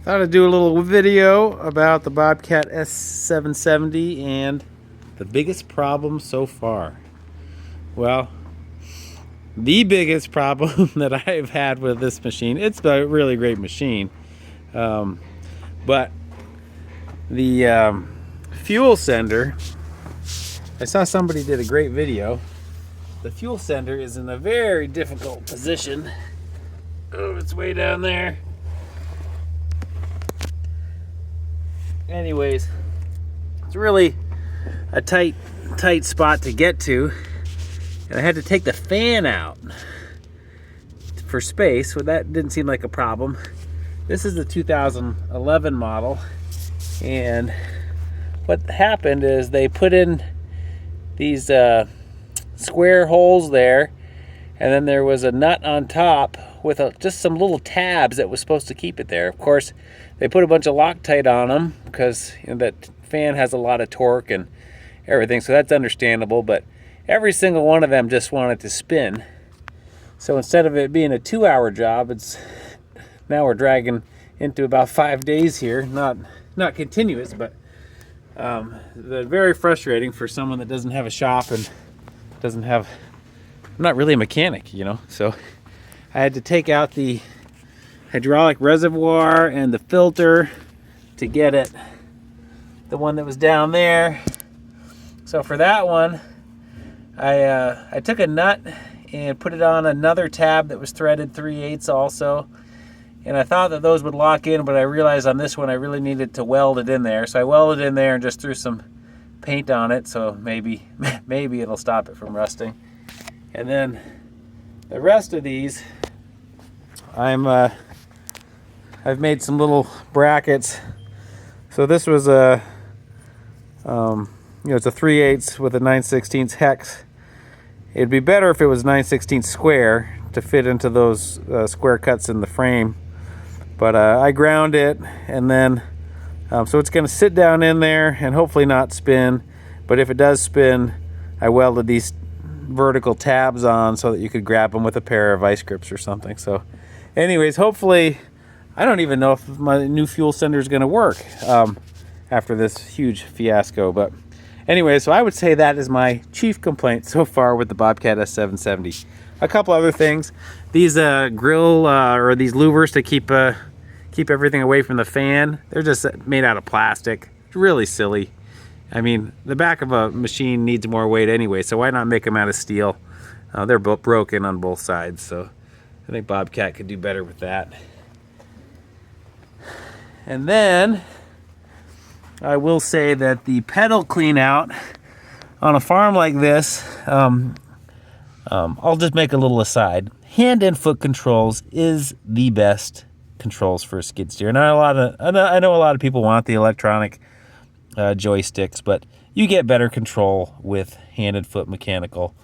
Thought I'd do a little video about the Bobcat S770 and the biggest problem so far. Well, the biggest problem that I've had with this machine, it's a really great machine, but the fuel sender, I saw somebody did a great video. The fuel sender is in a very difficult position. Oh, it's way down there. Anyways, it's really a tight spot to get to, and I had to take the fan out for space, so that didn't seem like a problem. This is the 2011 model, and what happened is they put in these square holes there, and then there was a nut on top with just some little tabs that was supposed to keep it there. Of course, they put a bunch of Loctite on them because that fan has a lot of torque and everything, so that's understandable, but every single one of them just wanted to spin. So instead of it being a 2-hour job, now we're dragging into about 5 days here. Not continuous, but very frustrating for someone that doesn't have a shop and doesn't have, I'm not really a mechanic, you know. So I had to take out the hydraulic reservoir and the filter to get it, the one that was down there. So for that one, I took a nut and put it on another tab that was threaded 3/8 also, and I thought that those would lock in, but I realized on this one I really needed to weld it in there, so I welded in there and just threw some paint on it, so maybe it'll stop it from rusting. And then the rest of these, I've made some little brackets. So this was a it's a 3/8 with a 9/16 hex. It'd be better if it was 9/16 square to fit into those square cuts in the frame, but I ground it, and then so it's going to sit down in there and hopefully not spin, but if it does spin, I welded these vertical tabs on so that you could grab them with a pair of vice grips or something. So anyways, hopefully, I don't even know if my new fuel sender is going to work after this huge fiasco. But anyway, so I would say that is my chief complaint so far with the Bobcat S770. A couple other things. These grill or these louvers to keep everything away from the fan, they're just made out of plastic. It's really silly. I mean, the back of a machine needs more weight anyway, so why not make them out of steel? They're both broken on both sides, so I think Bobcat could do better with that. And then I will say that the pedal clean out on a farm like this, I'll just make a little aside. Hand and foot controls is the best controls for a skid steer. Now I know a lot of people want the electronic joysticks, but you get better control with hand and foot mechanical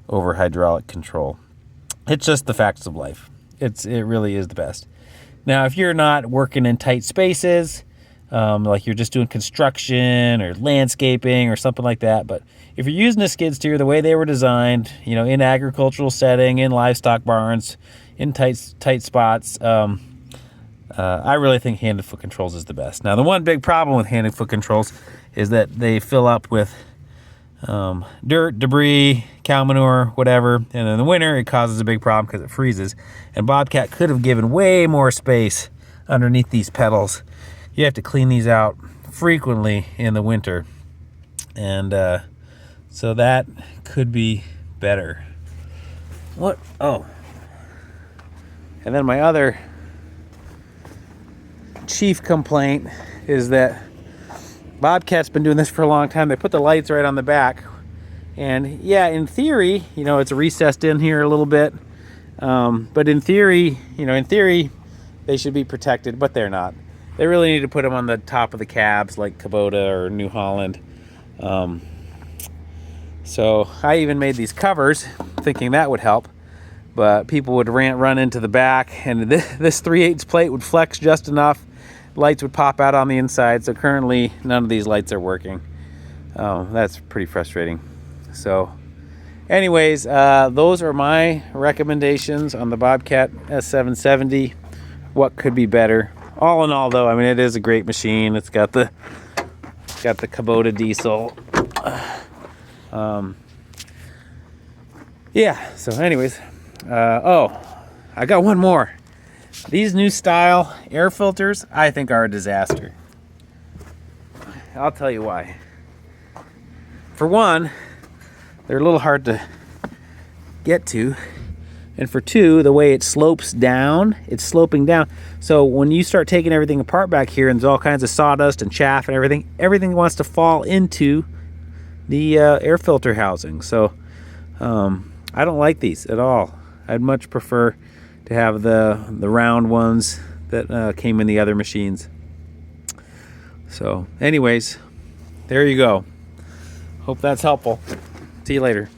over hydraulic control. It's just the facts of life. It really is the best. Now, if you're not working in tight spaces, like you're just doing construction or landscaping or something like that, but if you're using a skid steer the way they were designed, you know, in agricultural setting, in livestock barns, in tight spots, I really think hand and foot controls is the best. Now, the one big problem with hand and foot controls is that they fill up with dirt, debris, cow manure, whatever, and in the winter it causes a big problem because it freezes. And Bobcat could have given way more space underneath these pedals. You have to clean these out frequently in the winter, and so that could be better. What? Oh, and then my other chief complaint is that Bobcat's been doing this for a long time. They put the lights right on the back, and yeah, in theory, you know, it's recessed in here a little bit, but in theory, they should be protected, but they're not. They really need to put them on the top of the cabs like Kubota or New Holland. So I even made these covers thinking that would help, but people would run into the back, and this 3/8 plate would flex just enough. Lights would pop out on the inside, so currently none of these lights are working. That's pretty frustrating. So anyways, those are my recommendations on the Bobcat S770. What could be better? all in all, though, I mean, it is a great machine. It's got the Kubota diesel. Yeah, so anyways, oh, I got one more. These new style air filters, I think, are a disaster. I'll tell you why. For one, they're a little hard to get to. And for two, the way it slopes down, it's sloping down. So when you start taking everything apart back here and there's all kinds of sawdust and chaff and everything wants to fall into the air filter housing. So I don't like these at all. I'd much prefer to have the round ones that came in the other machines. So anyways, there you go. Hope that's helpful. See you later.